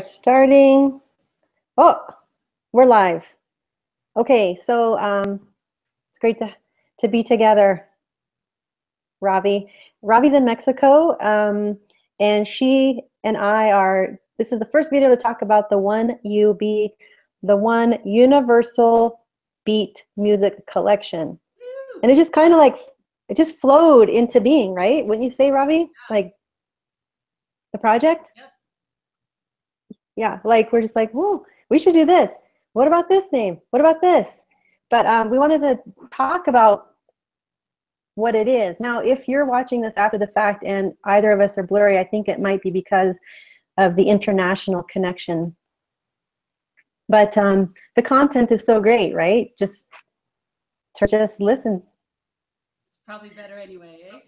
Starting. Oh, we're live. Okay, so it's great to be together, Ravi. Ravi's in Mexico, and she and I are. This is the first video to talk about the One UB, the One Universal Beat Music Collection, and it just kind of like it just flowed into being, right? Wouldn't you say, Ravi? Like the project? Yep. Yeah, like we're just like, whoa, we should do this. What about this name? What about this? But we wanted to talk about what it is. Now, if you're watching this after the fact and either of us are blurry, I think it might be because of the international connection. But the content is so great, right? Just listen. It's probably better anyway, eh?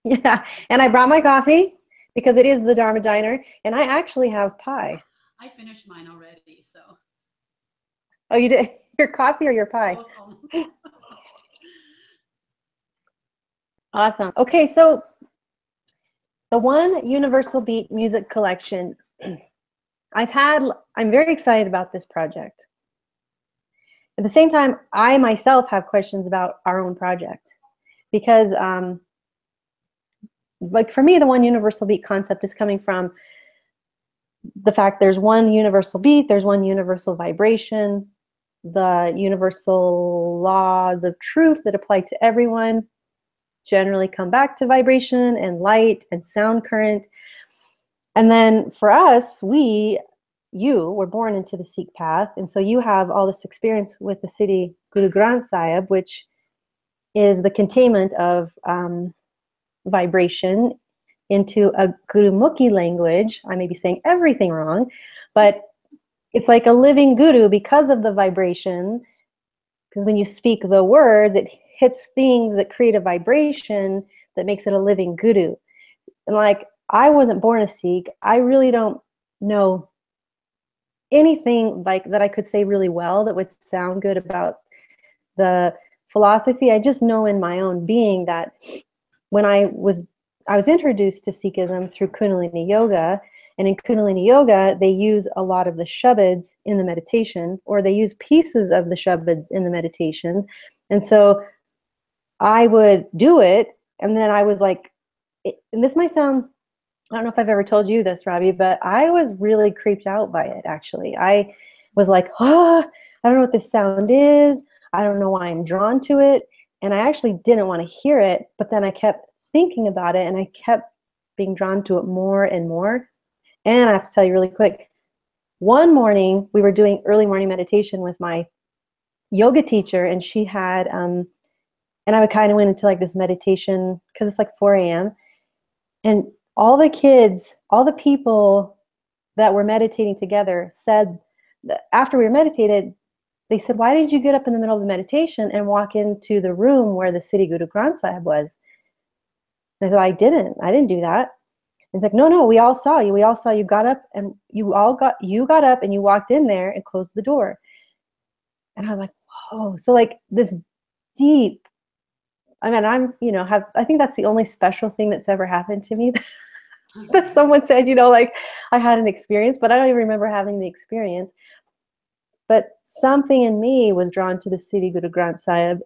Yeah, and I brought my coffee because it is the Dharma Diner, and I actually have pie. I finished mine already, so Oh, you did? Your coffee or your pie? both almost. Awesome. Okay, so the One Universal Beat Music Collection. I'm very excited about this project. At the same time, I myself have questions about our own project because, like for me, the One Universal Beat concept is coming from the fact there's one universal beat, there's one universal vibration, the universal laws of truth that apply to everyone generally come back to vibration and light and sound current. And then for us, you were born into the Sikh path, and so you have all this experience with the Siddhi Guru Granth Sahib, which is the containment of vibration into a Gurumukhi language. I may be saying everything wrong, but it's like a living guru because of the vibration. Because when you speak the words, it hits things that create a vibration that makes it a living guru. And like, I wasn't born a Sikh. I really don't know anything like that I could say really well that would sound good about the philosophy. I just know in my own being that when I was introduced to Sikhism through Kundalini Yoga, and in Kundalini Yoga, they use a lot of the Shabads in the meditation, or they use pieces of the Shabads in the meditation. And so I would do it, and then I was like, and this might sound, I don't know if I've ever told you this, Robbie, but I was really creeped out by it, actually. I was like, oh, I don't know what this sound is. I don't know why I'm drawn to it. And I actually didn't want to hear it, but then I kept thinking about it and I kept being drawn to it more and more. And I have to tell you really quick, one morning we were doing early morning meditation with my yoga teacher, and she had, and I would kind of went into like this meditation because it's like 4 a.m. And all the kids, all the people that were meditating together said, after we were meditated, they said, why did you get up in the middle of the meditation and walk into the room where the Siddhi Guru Granth Sahib was? And I said, I didn't do that. And it's like, no, we all saw you. We all saw you got up and you got up and you walked in there and closed the door. And I was like, whoa. So like this deep, I mean, I think that's the only special thing that's ever happened to me that someone said, like I had an experience, but I don't even remember having the experience. But something in me was drawn to the Siddhi Guru Granth Sahib.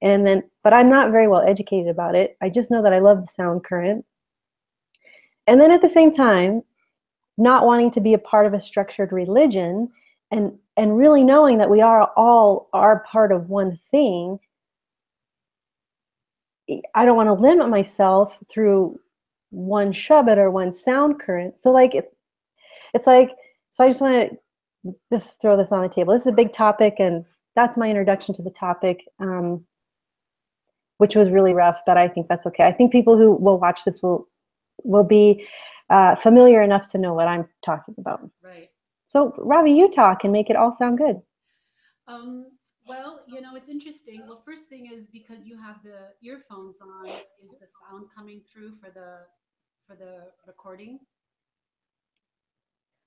But I'm not very well educated about it. I just know that I love the sound current. And then at the same time, not wanting to be a part of a structured religion and really knowing that we are part of one thing. I don't want to limit myself through one Shabad or one sound current. So like it's like, so I just want to just throw this on the table. This is a big topic, and that's my introduction to the topic, which was really rough, but I think that's okay. I think people who will watch this will be familiar enough to know what I'm talking about. Right. So Ravi, you talk and make it all sound good. Well, it's interesting. Well, first thing is because you have the earphones on, is the sound coming through for the recording?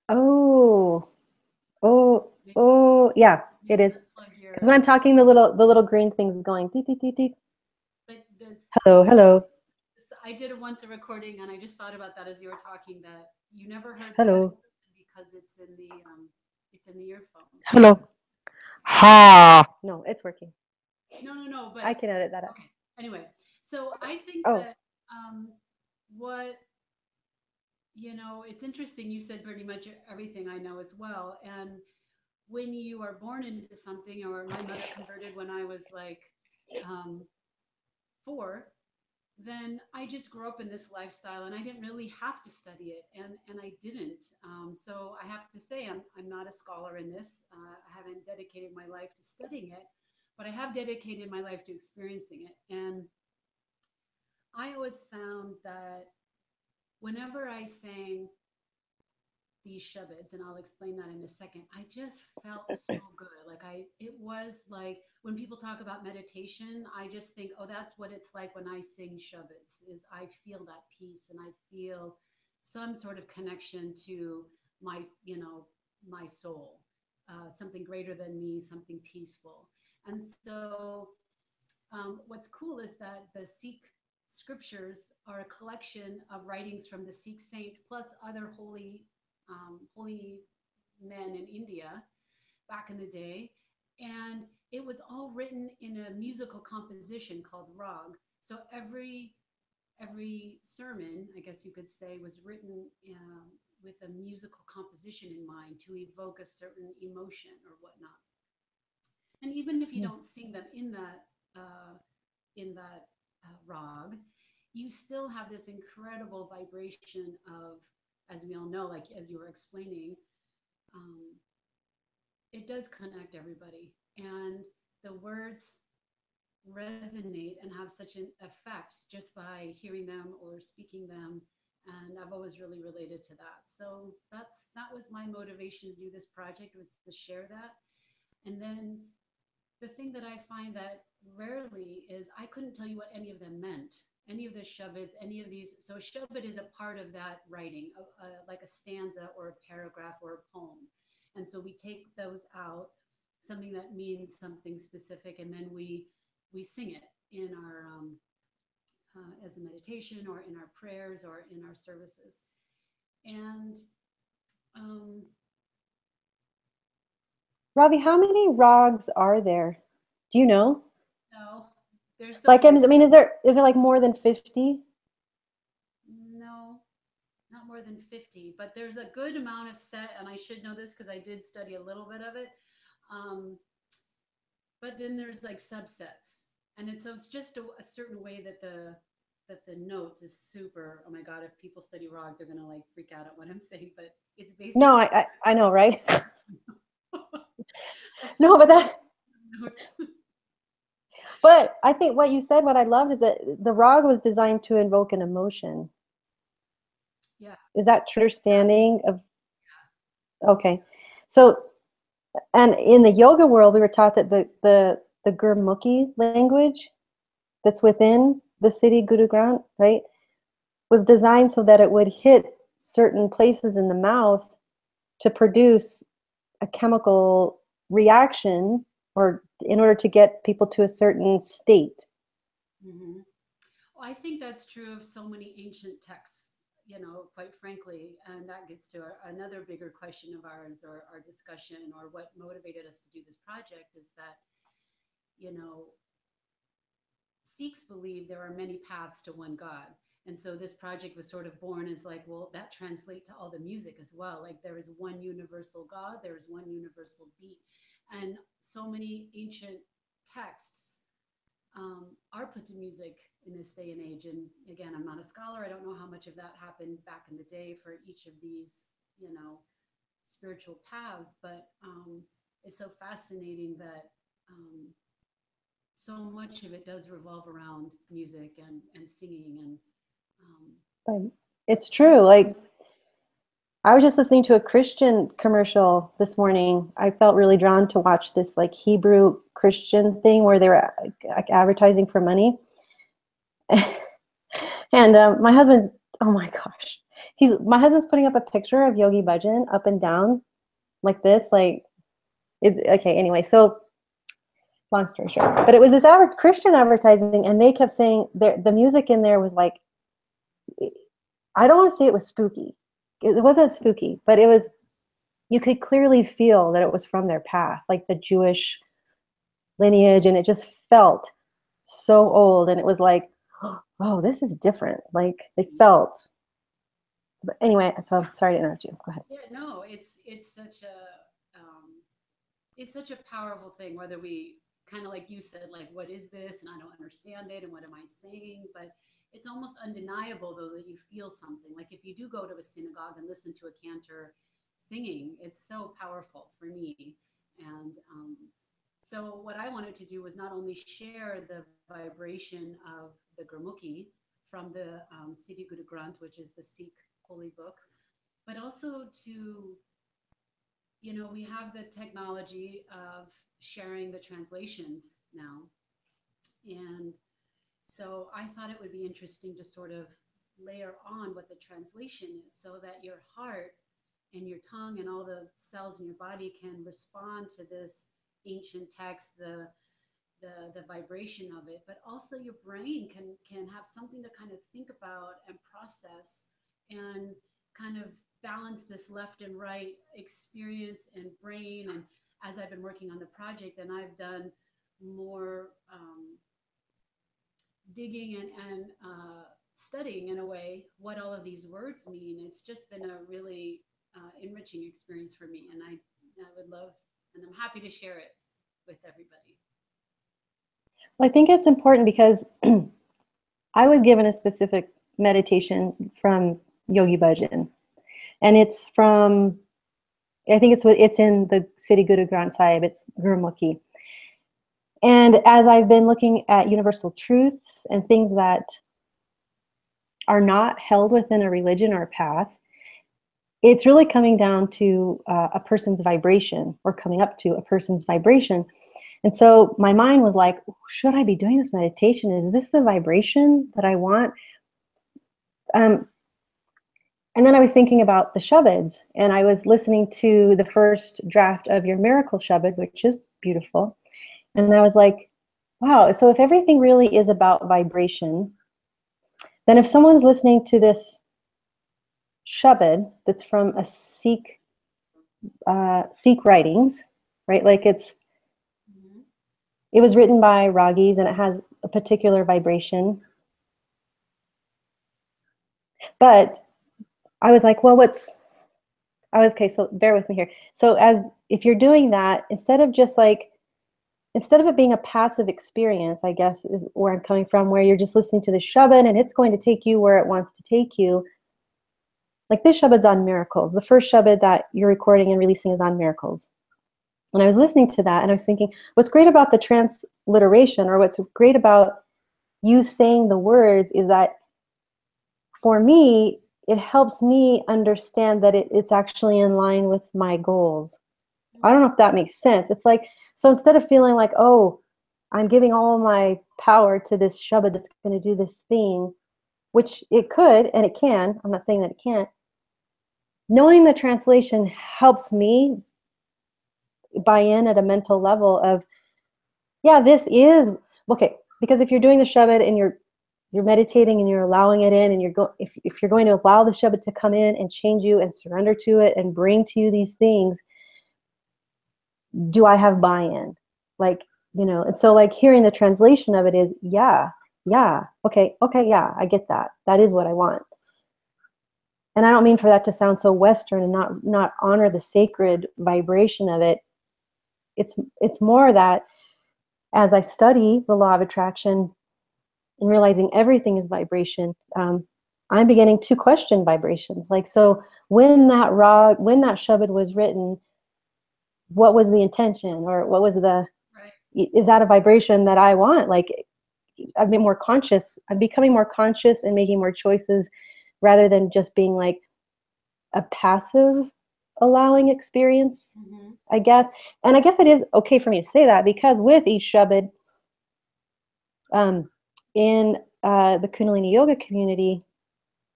Oh, oh, yeah, it Maybe is. unplug Because when I'm talking, the little green thing's going dee, dee, dee, dee. but does Hello, hello, I did once a recording and I just thought about that as you were talking, that you never heard the echo hello. because it's in the earphones. Hello. Ha. No, it's working. No, but I can edit that out. okay. Anyway, so I think Oh. that what it's interesting. You said pretty much everything I know as well. And when you are born into something, or my mother converted when I was like 4, then I just grew up in this lifestyle, and I didn't really have to study it, and I didn't. So I have to say I'm not a scholar in this. I haven't dedicated my life to studying it, but I have dedicated my life to experiencing it. And I always found that whenever I sang these shabeds, and I'll explain that in a second, I just felt so good. Like it was like when people talk about meditation, I just think, oh, that's what it's like when I sing shabeds, is I feel that peace, and I feel some sort of connection to my, my soul, something greater than me, something peaceful. And so what's cool is that the Sikh scriptures are a collection of writings from the Sikh saints plus other holy men in India back in the day. And it was all written in a musical composition called rag. So every sermon, I guess you could say, was written with a musical composition in mind to evoke a certain emotion or whatnot. And even if you don't sing them in that rag, you still have this incredible vibration of, as we all know, like as you were explaining, it does connect everybody, and the words resonate and have such an effect just by hearing them or speaking them. And I've always really related to that. So that was my motivation to do this project, was to share that. And then the thing that I find that rarely is I couldn't tell you what any of them meant. Any of the shabeds, any of these. So a shabed is a part of that writing, like a stanza or a paragraph or a poem. And so we take those out, something that means something specific, and then we sing it in our as a meditation or in our prayers or in our services. And Ravi, how many rags are there? Do you know? no, there's Like, I mean, is there like more than 50? No, not more than 50, but there's a good amount of set, and I should know this because I did study a little bit of it. But then there's like subsets, and it's just a certain way that the notes is super. Oh my God, if people study rag, they're gonna like freak out at what I'm saying, but it's basically. No, I know, right? No, but that. But I think what you said, what I loved, is that the rag was designed to invoke an emotion. Yeah. Is that true understanding of? Yeah. Okay. So, and in the yoga world, we were taught that the Gurmukhi language that's within the Siddhi Guru Granth, right, was designed so that it would hit certain places in the mouth to produce a chemical reaction, or in order to get people to a certain state. Mm-hmm. Well, I think that's true of so many ancient texts, quite frankly. And that gets to another bigger question of ours, or our discussion, or what motivated us to do this project, is that, Sikhs believe there are many paths to one God. And so this project was sort of born as like, well, that translates to all the music as well. Like there is one universal God, there is one universal beat. And so many ancient texts are put to music in this day and age. And again, I'm not a scholar. I don't know how much of that happened back in the day for each of these, spiritual paths. But it's so fascinating that so much of it does revolve around music and singing. And But it's true. Like, I was just listening to a Christian commercial this morning. I felt really drawn to watch this like Hebrew Christian thing where they were like advertising for money. And my husband's, oh my gosh, my husband's putting up a picture of Yogi Bhajan up and down like this, like, okay, anyway, so long story short, but it was this Christian advertising, and they kept saying the music in there was like, I don't want to say it was spooky. It wasn't spooky, but it was you could clearly feel that it was from their path, like the Jewish lineage, and it just felt so old. And it was like, oh, this is different. Like they felt. But anyway, so sorry to interrupt you. Go ahead. Yeah, no, it's such a powerful thing. Whether we kind of like you said, like what is this, and I don't understand it, and what am I saying? But it's almost undeniable though that you feel something. Like if you do go to a synagogue and listen to a cantor singing, it's so powerful for me. And so what I wanted to do was not only share the vibration of the Gurmukhi from the Siddhi Guru Granth, which is the Sikh holy book, but also to, we have the technology of sharing the translations now. And so I thought it would be interesting to sort of layer on what the translation is so that your heart and your tongue and all the cells in your body can respond to this ancient text, the vibration of it, but also your brain can have something to kind of think about and process and kind of balance this left and right experience and brain. And as I've been working on the project, and I've done more digging and studying in a way what all of these words mean, it's just been a really enriching experience for me. And I would love, and I'm happy to share it with everybody. Well, I think it's important because I was given a specific meditation from Yogi Bhajan, and it's from, I think it's in the Siddhi Guru Granth Sahib, it's Gurmukhi. And as I've been looking at universal truths and things that are not held within a religion or a path, it's really coming down to a person's vibration, or coming up to a person's vibration. And so my mind was like, should I be doing this meditation? Is this the vibration that I want? And then I was thinking about the Shabads, and I was listening to the first draft of your Miracle Shabad, which is beautiful. And I was like, wow, so if everything really is about vibration, then if someone's listening to this Shabad that's from a Sikh writings, right? Like it was written by Ragis and it has a particular vibration. But I was like, well, okay, so bear with me here. So if you're doing that, instead of it being a passive experience, I guess is where I'm coming from, where you're just listening to the Shabad and it's going to take you where it wants to take you. Like this Shabad's on miracles. The first Shabad that you're recording and releasing is on miracles. And I was listening to that and I was thinking, what's great about the transliteration, or what's great about you saying the words, is that for me, it helps me understand that it's actually in line with my goals. I don't know if that makes sense. It's like, so instead of feeling like, oh, I'm giving all my power to this Shabad that's going to do this thing, which it could and it can, I'm not saying that it can't, knowing the translation helps me buy in at a mental level of, yeah, this is, okay, because if you're doing the Shabad and you're meditating and you're allowing it in, and if you're going to allow the Shabad to come in and change you and surrender to it and bring to you these things, do I have buy-in? Like, and so like hearing the translation of it is, yeah, okay, yeah, I get that. That is what I want. And I don't mean for that to sound so Western and not honor the sacred vibration of it. It's more that as I study the law of attraction and realizing everything is vibration, I'm beginning to question vibrations. Like, so when that Shabad was written, what was the intention, or what was is that a vibration that I want? Like, I'm becoming more conscious and making more choices rather than just being like a passive allowing experience, I guess. And I guess it is okay for me to say that, because with each Shabad, in the Kundalini Yoga community,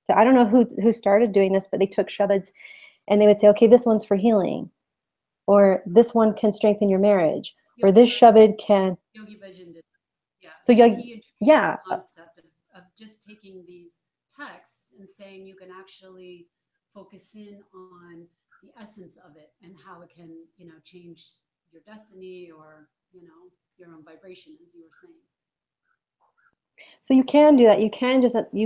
so I don't know who started doing this, but they took Shabads and they would say, okay, this one's for healing, or this one can strengthen your marriage, or this Shabad can. Yogi Bhajan did. Yeah. So he introduced the concept of just taking these texts and saying you can actually focus in on the essence of it and how it can, change your destiny or, your own vibration, as you were saying. So you can do that. You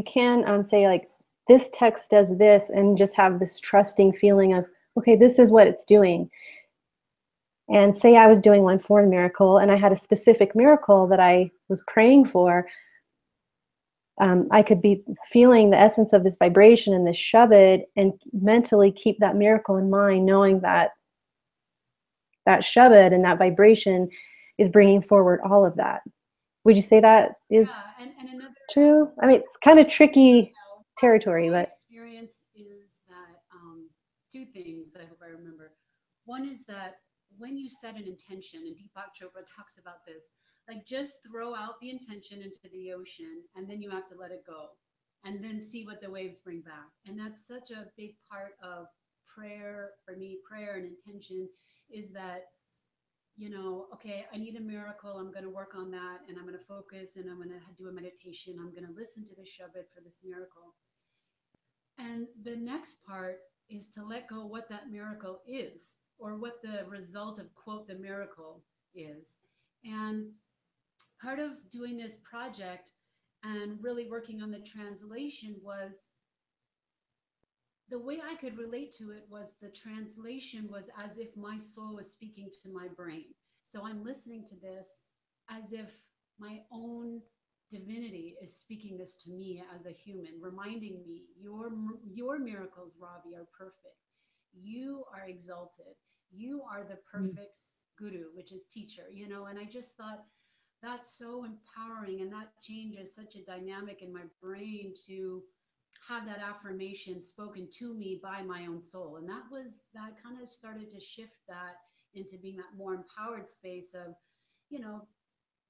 can say like, this text does this, and just have this trusting feeling of, okay, this is what it's doing. And say I was doing one for a miracle, and I had a specific miracle that I was praying for. I could be feeling the essence of this vibration and this shabad, and mentally keep that miracle in mind, knowing that that shabad and that vibration is bringing forward all of that. Would you say that is and another true? I mean, it's kind of tricky territory, my but experience is that two things I hope I remember. One is that when you set an intention, and Deepak Chopra talks about this, like just throw out the intention into the ocean, and then you have to let it go, and then see what the waves bring back. And that's such a big part of prayer for me. Prayer and intention is that, okay, I need a miracle. I'm going to work on that, and I'm going to focus, and I'm going to do a meditation. I'm going to listen to the Shabad for this miracle. And the next part is to let go what that miracle is, or what the result of, quote, the miracle is. And part of doing this project and really working on the translation was, the way I could relate to it was, the translation was as if my soul was speaking to my brain. So I'm listening to this as if my own divinity is speaking this to me as a human, reminding me, your miracles, Ravi, are perfect. You are exalted. You are the perfect guru, which is teacher, and I just thought, that's so empowering, and that changes such a dynamic in my brain to have that affirmation spoken to me by my own soul. And that kind of started to shift that into being that more empowered space of,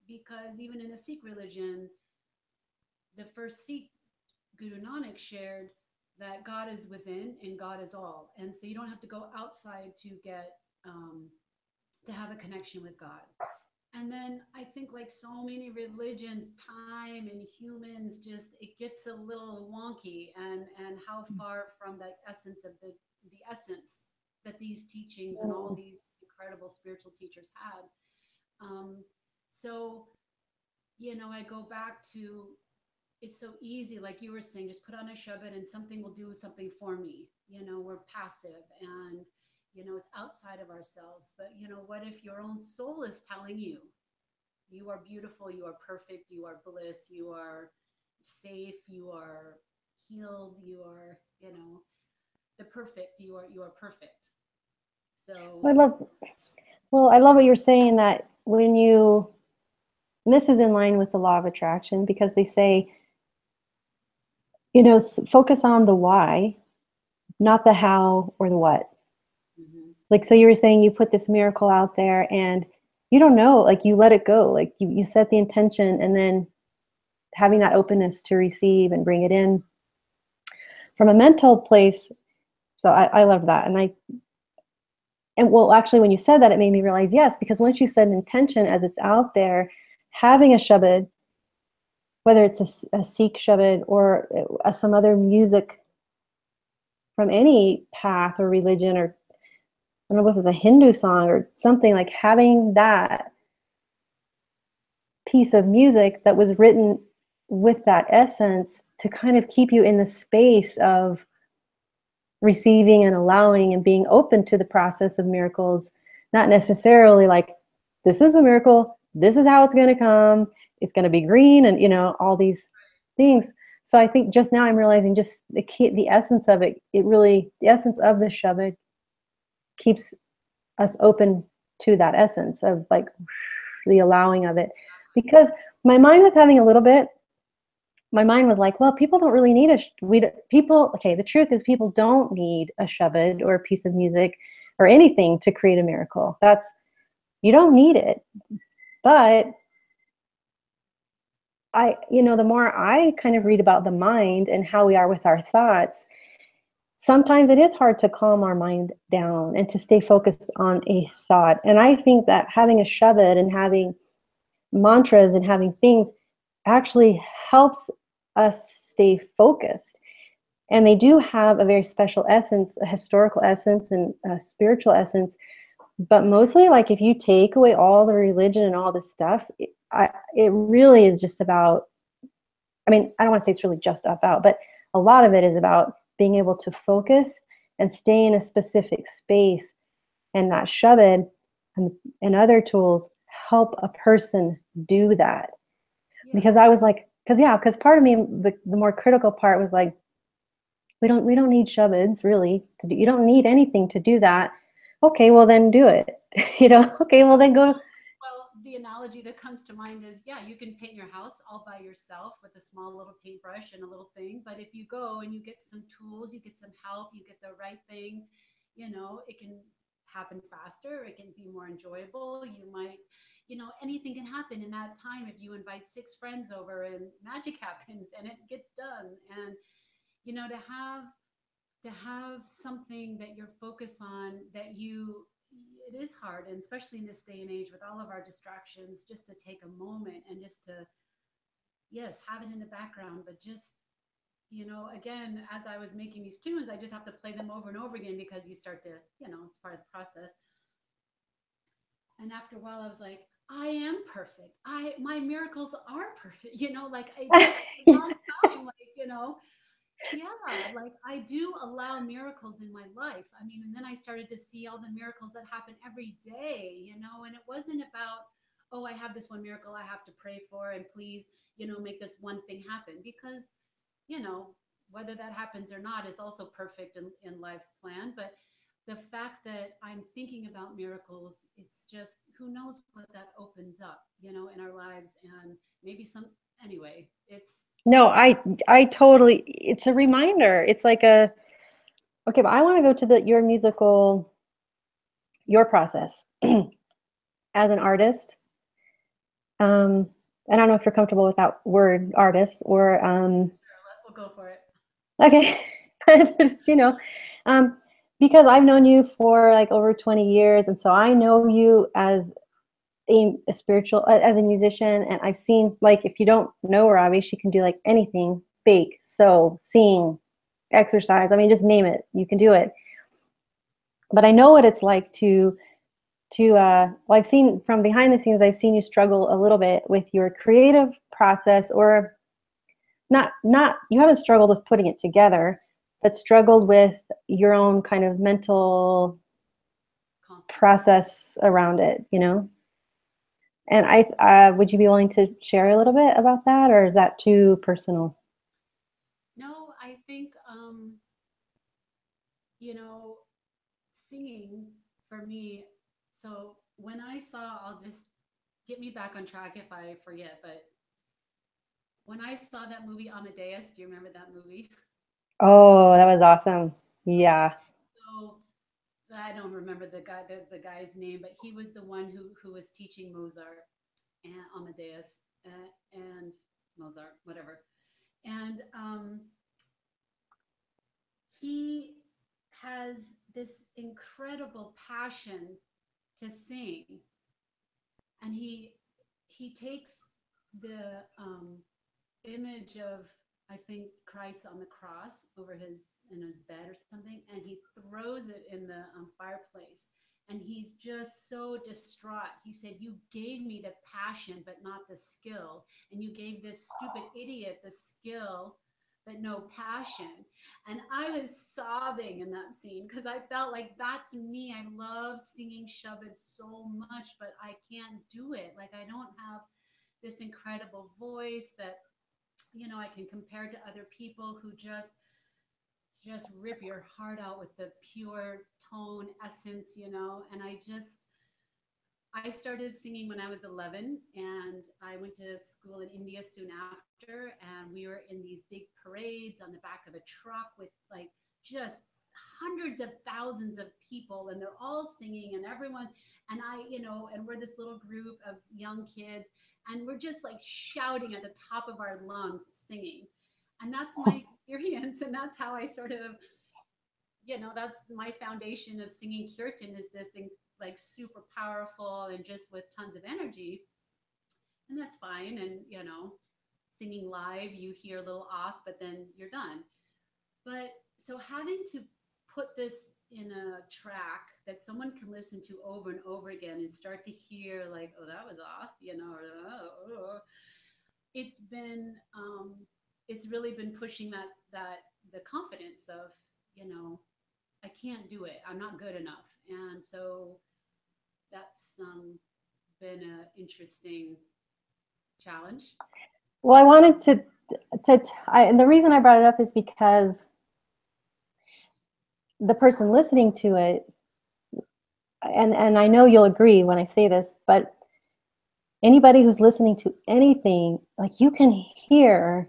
because even in a Sikh religion, the first Sikh, Guru Nanak, shared that God is within and God is all. And so you don't have to go outside to get, to have a connection with God. And then I think, like so many religions, time and humans, just it gets a little wonky, and how far from that essence of the essence that these teachings and all these incredible spiritual teachers had. So, I go back to, it's so easy, like you were saying, just put on a Shabad and something will do something for me. We're passive, and it's outside of ourselves. But what if your own soul is telling you, you are beautiful, you are perfect, you are bliss, you are safe, you are healed, you are, the perfect, you are perfect. So I love what you're saying, that when you, and this is in line with the law of attraction, because they say, focus on the why, not the how or the what. Like, so you were saying you put this miracle out there, and you don't know, like you let it go, like you set the intention, and then having that openness to receive and bring it in from a mental place. So I love that. And well, actually, when you said that, it made me realize, yes, because once you set an intention as it's out there, having a Shabad, whether it's a Sikh Shabad or some other music from any path or religion, or I don't know if it's a Hindu song or something, like having that piece of music that was written with that essence to kind of keep you in the space of receiving and allowing and being open to the process of miracles, not necessarily like, this is a miracle, this is how it's going to come, it's going to be green, and all these things. So I think just now I'm realizing just the essence of it, the essence of the Shabad keeps us open to that essence of like the allowing of it. Because my mind was like, well, people don't really need the truth is, people don't need a Shabad or a piece of music or anything to create a miracle. You don't need it. But the more I kind of read about the mind and how we are with our thoughts, sometimes it is hard to calm our mind down and to stay focused on a thought. And I think that having a Shabad and having mantras and having things actually helps us stay focused. And they do have a very special essence, a historical essence and a spiritual essence. But mostly, like if you take away all the religion and all this stuff, it really is just about, I mean, I don't want to say it's really just about, but a lot of it is about being able to focus and stay in a specific space, and that shabad and other tools help a person do that. Yeah. Because I was like, because part of me, the more critical part was like, we don't need shabads really to do. You don't need anything to do that. Okay, well then do it. Okay, well then go. Well, the analogy that comes to mind is, yeah, you can paint your house all by yourself with a small little paintbrush and a little thing. But if you go and you get some tools, you get some help, you get the right thing, it can happen faster. It can be more enjoyable. You might, anything can happen in that time if you invite 6 friends over and magic happens and it gets done. And, to have something that you're focused on, that it is hard, and especially in this day and age with all of our distractions, just to take a moment and just to, yes, have it in the background, but just, again, as I was making these tunes, I just have to play them over and over again, because you start to, it's part of the process. And after a while I was like, I am perfect. My miracles are perfect. Like it took a long time, like, yeah, like I do allow miracles in my life. I mean, and then I started to see all the miracles that happen every day, and it wasn't about, oh, I have this one miracle I have to pray for, and please, make this one thing happen, because, you know, whether that happens or not is also perfect in life's plan. But the fact that I'm thinking about miracles, it's just, who knows what that opens up, in our lives. And maybe anyway, it's, No, I totally. It's a reminder. It's like a okay, but I want to go to your process as an artist. Um, I don't know if you're comfortable with that word, artist, or we'll go for it. okay, just um, because I've known you for like over 20 years, and so I know you as a spiritual, as a musician, and I've seen, like, if you don't know Robbie, she can do like anything: bake, sew, sing, exercise. I mean, just name it, you can do it. But I know what it's like well, I've seen from behind the scenes, I've seen you struggle a little bit with your creative process, or not you haven't struggled with putting it together, but struggled with your own kind of mental process around it. And would you be willing to share a little bit about that, or is that too personal? No, I think, you know, singing for me. So when I saw, I'll just get me back on track if I forget, but when I saw that movie Amadeus, do you remember that movie? Oh, that was awesome. Yeah. So I don't remember the guy's name, but he was the one who was teaching Mozart and Amadeus, and Mozart, whatever. And he has this incredible passion to sing, and he takes the image of, I think, Christ on the cross over in his bed or something, and he throws it in the fireplace. And he's just so distraught. He said, "You gave me the passion, but not the skill, and you gave this stupid idiot the skill, but no passion." And I was sobbing in that scene, because I felt like that's me. I love singing Shabad so much, but I can't do it. Like, I don't have this incredible voice that, I can compare to other people who just rip your heart out with the pure tone essence, and I started singing when I was 11, and I went to school in India soon after, and we were in these big parades on the back of a truck with, like, just hundreds of thousands of people, and they're all singing, and everyone, and and we're this little group of young kids, and we're just like shouting at the top of our lungs singing. And that's my experience, and that's how I sort of, that's my foundation of singing kirtan, is this like super powerful and just with tons of energy. And that's fine. And, singing live, you hear a little off, but then you're done. But so having to put this in a track that someone can listen to over and over again and start to hear like, oh, that was off, or it's been it's really been pushing that the confidence of, you know, I can't do it. I'm not good enough. And so that's been an interesting challenge. Well, I wanted and the reason I brought it up is because the person listening to it, and I know you'll agree when I say this, but anybody who's listening to anything, like you can hear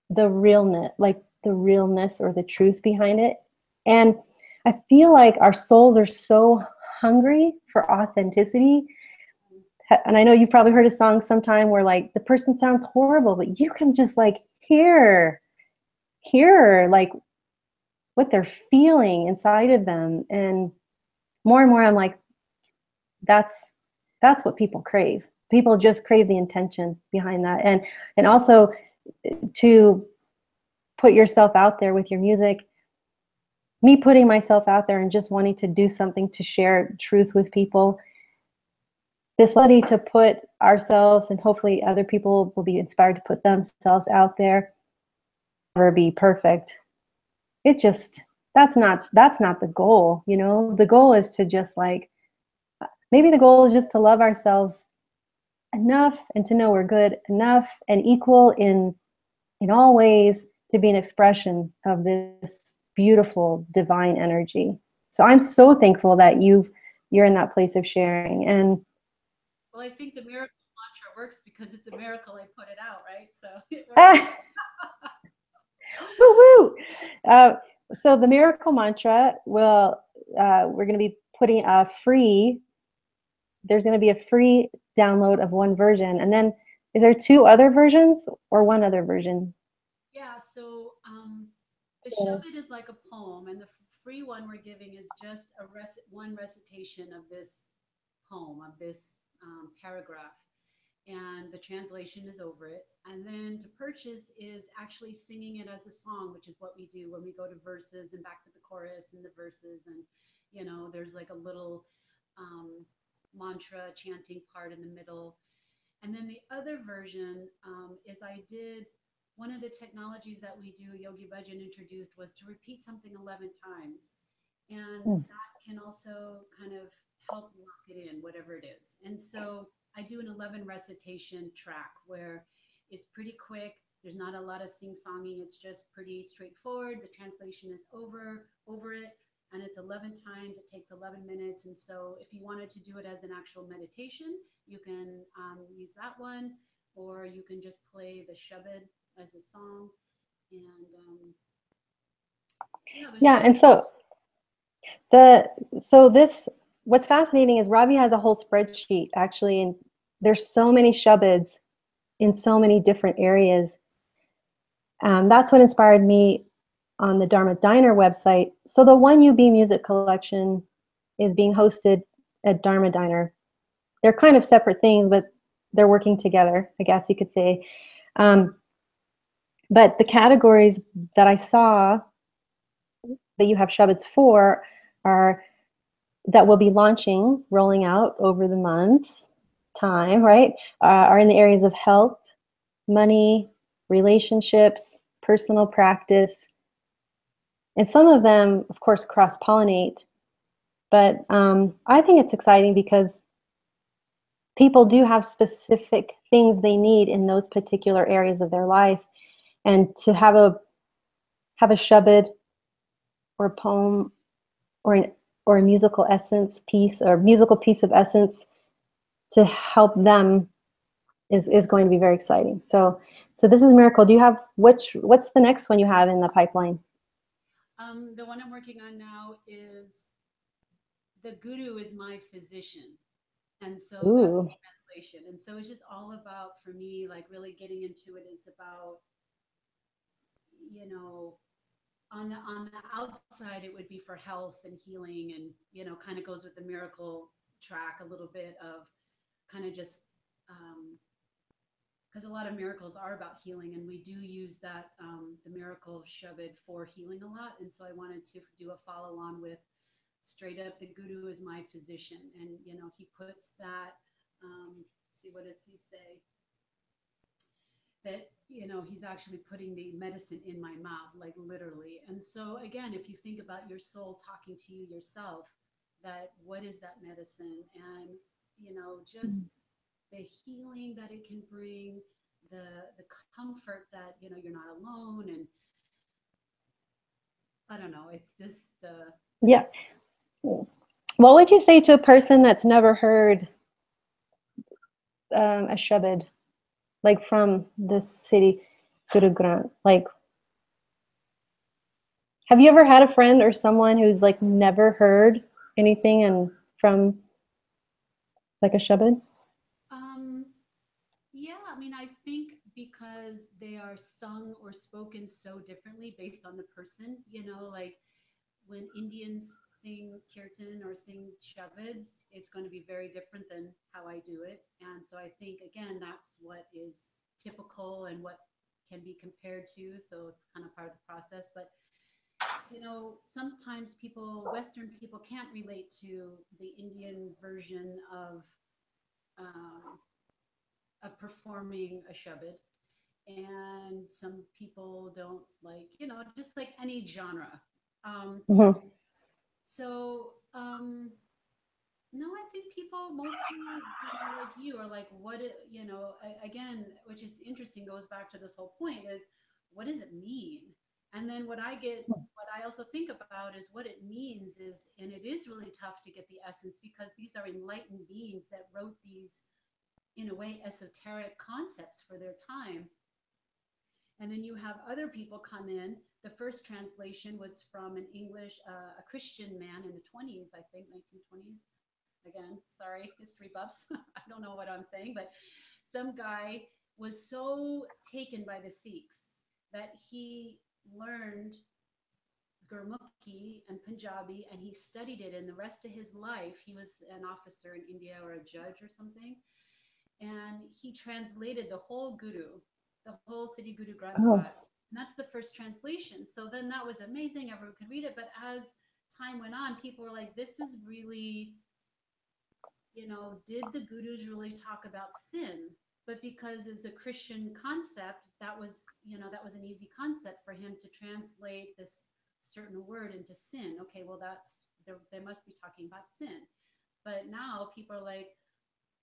the realness or the truth behind it. And I feel like our souls are so hungry for authenticity. And I know you've probably heard a song sometime where like the person sounds horrible, but you can just like hear like what they're feeling inside of them. And more I'm like, that's what people crave. People just crave the intention behind that. And also to put yourself out there with your music, me putting myself out there and just wanting to do something to share truth with people, this ability to put ourselves, and hopefully other people will be inspired to put themselves out there, never be perfect. It just, that's not the goal, you know. The goal is to just like, maybe the goal is just to love ourselves enough and to know we're good enough and equal in all ways to be an expression of this beautiful divine energy. So I'm so thankful that you're in that place of sharing. And well, I think the miracle mantra works because it's a miracle I put it out, right? So it works. woo-woo. So the miracle mantra will, we're going to be putting there's going to be a free download of one version. And then is there two other versions or one other version? Yeah, so the Shabad is like a poem, and the free one we're giving is just one recitation of this poem, of this paragraph, and the translation is over it. And then to purchase is actually singing it as a song, which is what we do when we go to verses and back to the chorus and the verses, and there's like a little mantra chanting part in the middle. And then the other version is I did one of the technologies that we do, Yogi Bhajan introduced, was to repeat something 11 times. And that can also kind of help lock it in, whatever it is. And so I do an 11 recitation track where it's pretty quick. There's not a lot of sing-songing. It's just pretty straightforward. The translation is over it, and it's 11 times. It takes 11 minutes. And so if you wanted to do it as an actual meditation, you can use that one, or you can just play the Shabad as a song. And yeah, and this, what's fascinating is Ravi has a whole spreadsheet actually, and there's so many Shabads in so many different areas. That's what inspired me on the Dharma Diner website. So the One UB music collection is being hosted at Dharma Diner. They're kind of separate things, but they're working together, I guess you could say. But the categories that I saw that you have Shabads for are that will be rolling out over the month's time, right? Are in the areas of health, money, relationships, personal practice. And some of them, of course, cross-pollinate. But I think it's exciting because people do have specific things they need in those particular areas of their life. And to have a Shabad or a poem or a musical essence piece or musical piece of essence to help them is going to be very exciting. So this is a miracle. Do you have what's the next one you have in the pipeline? The one I'm working on now is The Guru is My Physician. And so that's the translation. And so it's just all about, for me, like really getting into it is about, on the outside, it would be for health and healing, and kind of goes with the miracle track a little bit of kind of just because a lot of miracles are about healing, and we do use that the miracle shabad for healing a lot. And so I wanted to do a follow on with straight up, the guru is my physician, and he puts that. See, what does he say? That he's actually putting the medicine in my mouth, like literally. And so again, if you think about your soul talking to you yourself, that what is that medicine, and just the healing that it can bring, the comfort that you're not alone. And I don't know, it's just Yeah. What would you say to a person that's never heard a Shabad, like from this city, Guru Granth? Like, have you ever had a friend or someone who's like never heard anything and from like a Shabad? Yeah, I mean, I think because they are sung or spoken so differently based on the person, like when Indians sing kirtan or sing shabads, it's going to be very different than how I do it. And so I think, again, that's what is typical and what can be compared to. So it's kind of part of the process. But, sometimes Western people can't relate to the Indian version um, of performing a shabad. And some people don't like, just like any genre. Mm-hmm. So no, I think people mostly, like you, are like, what it, again, which is interesting, goes back to this whole point is, what does it mean? And then what I also think about is what it means is, and it is really tough to get the essence, because these are enlightened beings that wrote these, in a way, esoteric concepts for their time. And then you have other people come in. The first translation was from an English, a Christian man in the 20s, I think, 1920s. Again, sorry, history buffs. I don't know what I'm saying, but some guy was so taken by the Sikhs that he learned Gurmukhi and Punjabi, and he studied it. And the rest of his life, he was an officer in India or a judge or something. And he translated the whole Guru, the whole Sri Guru Granth Oh, Sahib. And that's the first translation. So then that was amazing. Everyone could read it. But as time went on, people were like, this is really, did the gurus really talk about sin? But because it was a Christian concept, that was an easy concept for him to translate this certain word into sin. Okay, well, they must be talking about sin. But now people are like,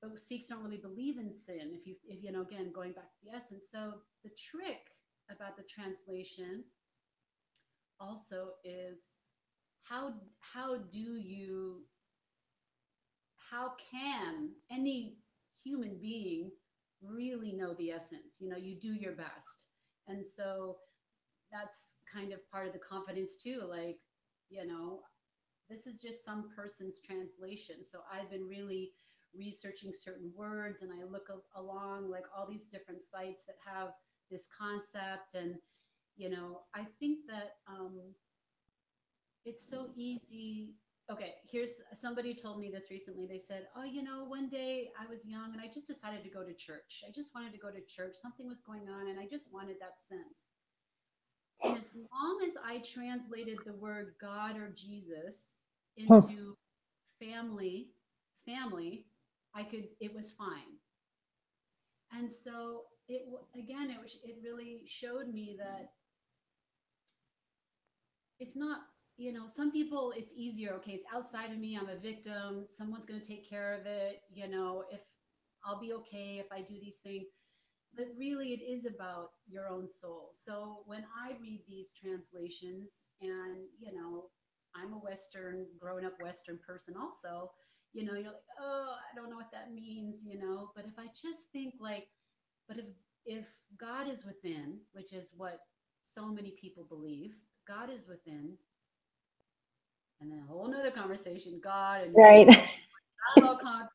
but Sikhs don't really believe in sin. If again, going back to the essence. So the trick about the translation also is, how do you how can any human being really know the essence? You do your best. And so that's kind of part of the confidence too. Like, you know, this is just some person's translation. So I've been really researching certain words, and I look along like all these different sites that have this concept. And, I think that it's so easy. Okay, here's somebody told me this recently. They said, oh, one day I was young and I just decided to go to church. I just wanted to go to church. Something was going on and I just wanted that sense. And as long as I translated the word God or Jesus into family, it was fine. And so it really showed me that it's not, some people it's easier. Okay, it's outside of me. I'm a victim. Someone's going to take care of it. If I'll be okay if I do these things. But really, it is about your own soul. So when I read these translations, and, I'm a grown up Western person also, you're like, oh, I don't know what that means, but if I just think like, but if God is within, which is what so many people believe, God is within, and then a whole nother conversation, God and your right. soul, that all comes,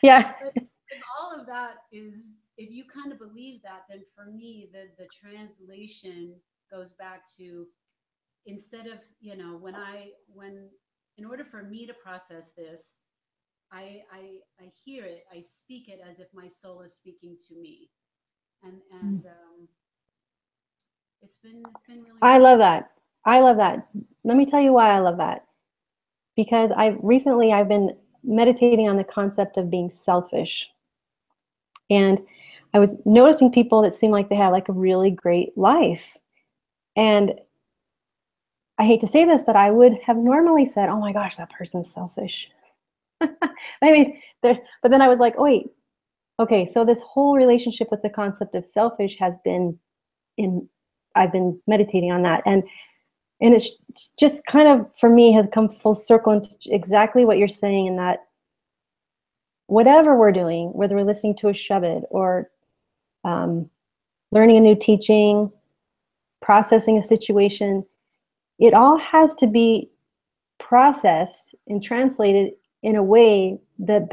Yeah. but if all of that is, if you kind of believe that, then for me, the translation goes back to, instead of, when in order for me to process this, I hear it, I speak it as if my soul is speaking to me. And it's been really I wonderful. love that. I love that. Let me tell you why I love that. Because I've been meditating on the concept of being selfish. And I was noticing people that seem like they have like a really great life. And I hate to say this, but I would have normally said, "Oh my gosh, that person's selfish." I mean, but then I was like, "Oh wait, okay, so this whole relationship with the concept of selfish has been in I've been meditating on that, and it's just kind of for me has come full circle into exactly what you're saying, in that whatever we're doing, whether we're listening to a shabad or um, learning a new teaching, processing a situation, it all has to be processed and translated in a way that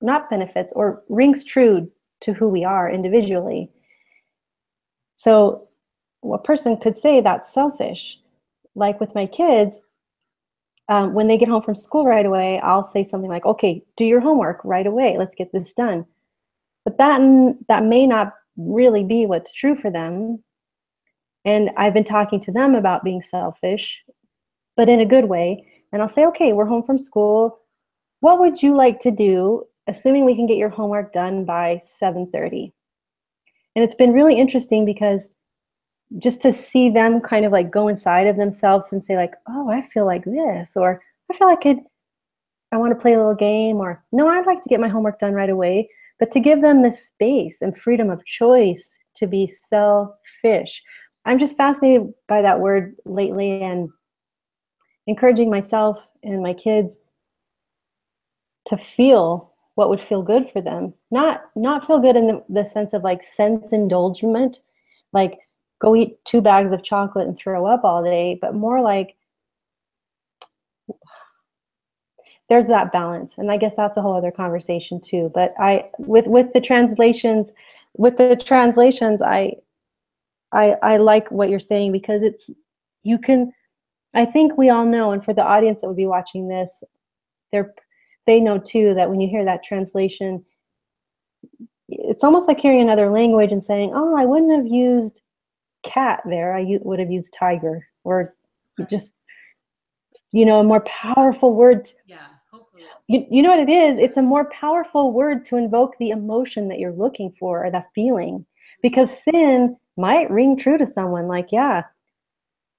not benefits, or rings true to who we are individually. So a person could say that's selfish. Like with my kids, when they get home from school right away, I'll say something like, "Okay, do your homework right away. Let's get this done." But that may not really be what's true for them. And I've been talking to them about being selfish, but in a good way. And I'll say, "Okay, we're home from school. What would you like to do, assuming we can get your homework done by 7:30?" And it's been really interesting because just to see them kind of like go inside of themselves and say like, "Oh, I feel like this," or "I feel like I want to play a little game," or "No, I'd like to get my homework done right away." But to give them the space and freedom of choice to be selfish. I'm just fascinated by that word lately, and encouraging myself and my kids to feel what would feel good for them. Not feel good in the sense of like sense indulgement, like go eat 2 bags of chocolate and throw up all day, but more like there's that balance. And I guess that's a whole other conversation too. But I with the translations, I like what you're saying, because it's you can I think we all know, and for the audience that would be watching this, they're they know too that when you hear that translation, it's almost like hearing another language and saying, "Oh, I wouldn't have used cat there. Would have used tiger," or Right. just a more powerful word. Yeah, hopefully. You know what it is? It's a more powerful word to invoke the emotion that you're looking for, or that feeling, because sin might ring true to someone, like, yeah,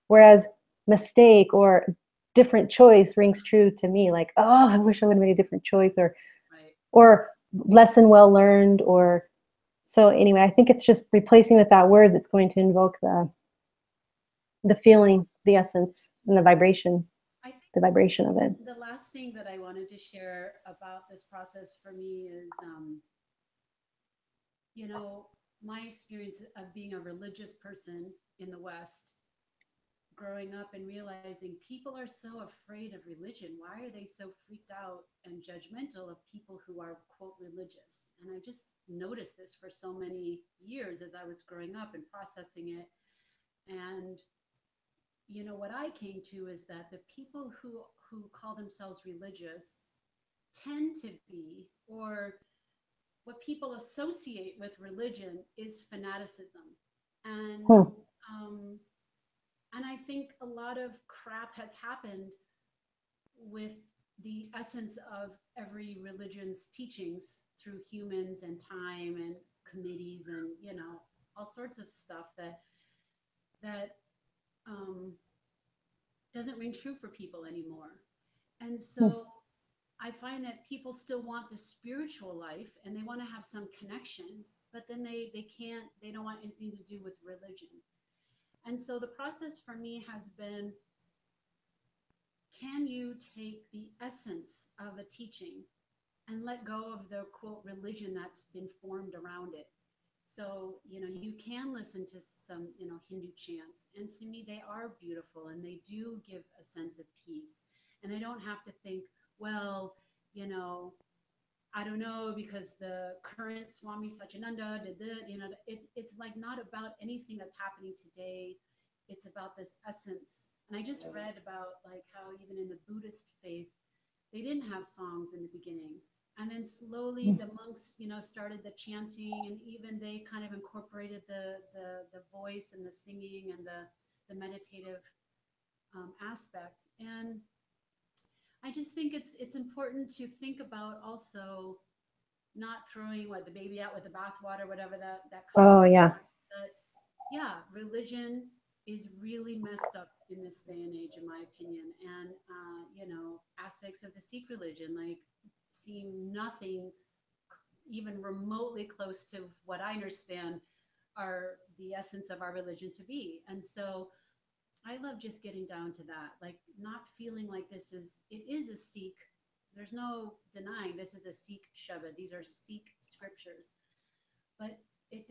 whereas mistake or different choice rings true to me, like, "Oh, I wish I would have made a different choice," Right. or lesson well learned, or so anyway, I think it's just replacing with that word that's going to invoke the feeling, the essence, and I think the vibration of it. the last thing that I wanted to share about this process for me is, you know, my experience of being a religious person in the West, growing up and realizing people are so afraid of religion. Why are they so freaked out and judgmental of people who are, quote, religious? And I just noticed this for so many years as I was growing up and processing it. And what I came to is that the people who call themselves religious tend to be, or what people associate with religion is fanaticism. And Hmm. um, and I think a lot of crap has happened with the essence of every religion's teachings through humans and time and committees and all sorts of stuff that um, doesn't ring true for people anymore. And Hmm. so I find that people still want the spiritual life and they want to have some connection, but then they don't want anything to do with religion. And so the process for me has been, can you take the essence of a teaching and let go of the, quote, religion that's been formed around it? So, you can listen to some, Hindu chants, and to me, they are beautiful and they do give a sense of peace. And I don't have to think, well, you know, I don't know, because the current Swami Satyananda did this, it's like not about anything that's happening today. It's about this essence. And I just read about like how even in the Buddhist faith, they didn't have songs in the beginning. And then slowly the monks, started the chanting, and even they kind of incorporated the voice and the singing and the meditative aspect. And I just think it's important to think about also not throwing the baby out with the bathwater, whatever that Oh, concept. yeah. But yeah, religion is really messed up in this day and age, in my opinion. And aspects of the Sikh religion seem nothing even remotely close to what I understand are the essence of our religion to be. And so I love just getting down to that, like not feeling like it is a Sikh. There's no denying this is a Sikh Shabad. These are Sikh scriptures, but it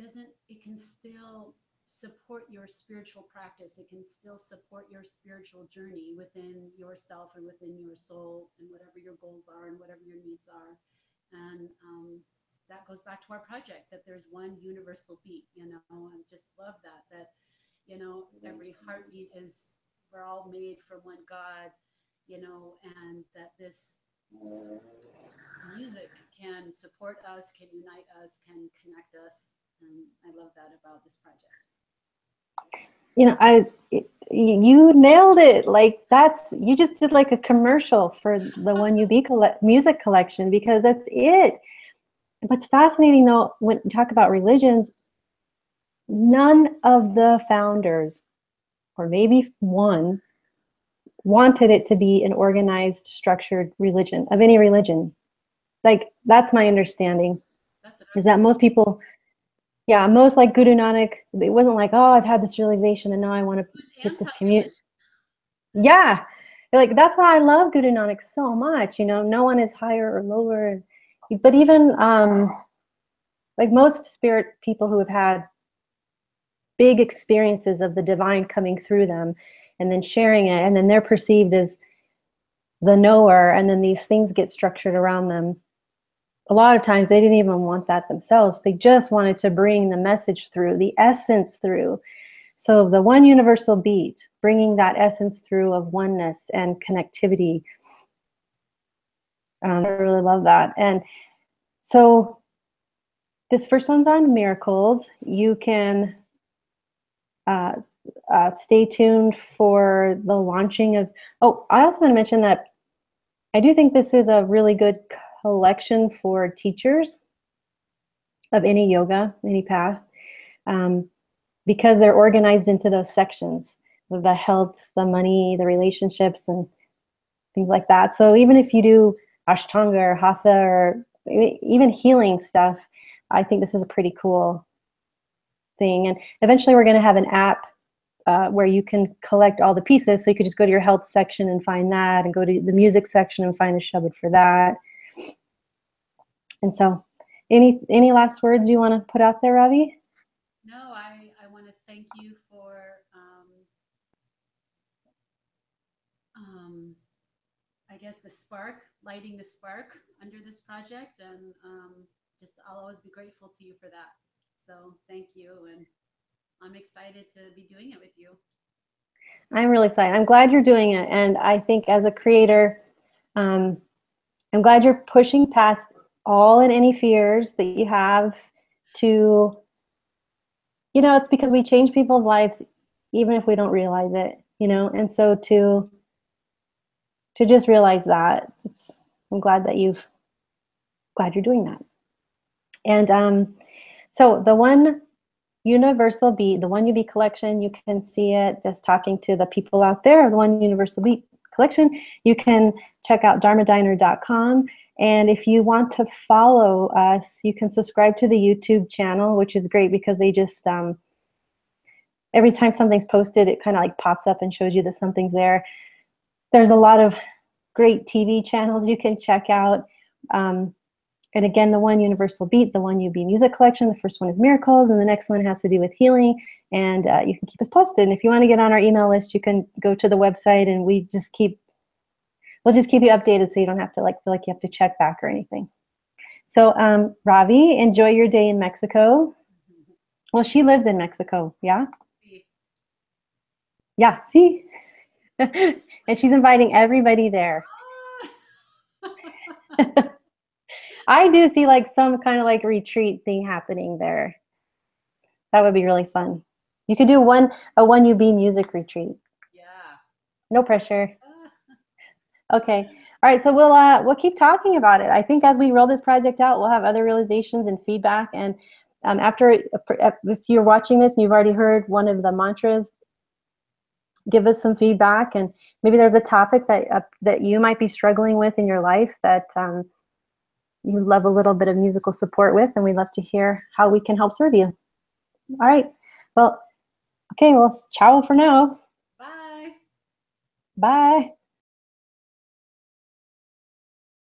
can still support your spiritual practice. It can still support your spiritual journey within yourself and within your soul and whatever your goals are and whatever your needs are. And that goes back to our project, that there's one universal beat, I just love that every heartbeat is, we're all made from one God, and that this music can support us, can unite us, can connect us. And I love that about this project. You nailed it. You just did like a commercial for the One UB music collection, because that's it. What's fascinating though, when you talk about religions, none of the founders, or maybe one, wanted it to be an organized, structured religion of any religion. That's my understanding. Is that most people, most like Guru Nanak, it wasn't like, oh, I've had this realization and now I want to get this community. Yeah, that's why I love Guru Nanak so much. No one is higher or lower. But even most spirit people who have had big experiences of the divine coming through them and then sharing it, and then they're perceived as the knower, and then these things get structured around them. A lot of times they didn't even want that themselves. They just wanted to bring the message through, the essence through. So the one universal beat, bringing that essence through of oneness and connectivity. I really love that. And so this first one's on miracles. You can stay tuned for the launching of, I also want to mention that I do think this is a really good collection for teachers of any yoga, any path, because they're organized into those sections of the health, the money, the relationships, and things like that. So even if you do Ashtanga or Hatha or even healing stuff, I think this is a pretty cool thing. And eventually we're going to have an app where you can collect all the pieces. So you could just go to your health section and find that, and go to the music section and find a Shabad for that. And so any last words you want to put out there, Ravi? No, I want to thank you for I guess lighting the spark under this project, and I'll always be grateful to you for that. So thank you, and I'm excited to be doing it with you. I'm really excited. I'm glad you're doing it, and I think as a creator, I'm glad you're pushing past all and any fears that you have to, it's because we change people's lives even if we don't realize it, and so to just realize that, I'm glad you're doing that. And so the One Universal Beat, the One UB collection, you can see it just talking to the people out there, the One Universal Beat collection. You can check out dharmadiner.com. And if you want to follow us, you can subscribe to the YouTube channel, which is great because they just, every time something's posted, it kind of pops up and shows you that something's there. There's a lot of great TV channels you can check out. And again, the One Universal Beat, the One UB music collection, the first one is miracles, and the next one has to do with healing. And you can keep us posted. And if you want to get on our email list, you can go to the website, and we'll just keep you updated, so you don't have to feel like you have to check back or anything. So Ravi, enjoy your day in Mexico. Well, she lives in Mexico, yeah? Yeah, see? And she's inviting everybody there. I do see like some kind of like retreat thing happening there. That would be really fun. You could do a 1UB music retreat. Yeah. No pressure. Okay. All right. So we'll keep talking about it. I think as we roll this project out, we'll have other realizations and feedback. And after, if you're watching this and you've already heard one of the mantras, give us some feedback. And maybe there's a topic that you might be struggling with in your life that you love a little bit of musical support with, and we'd love to hear how we can help serve you. All right. Well, okay. Well, ciao for now. Bye. Bye.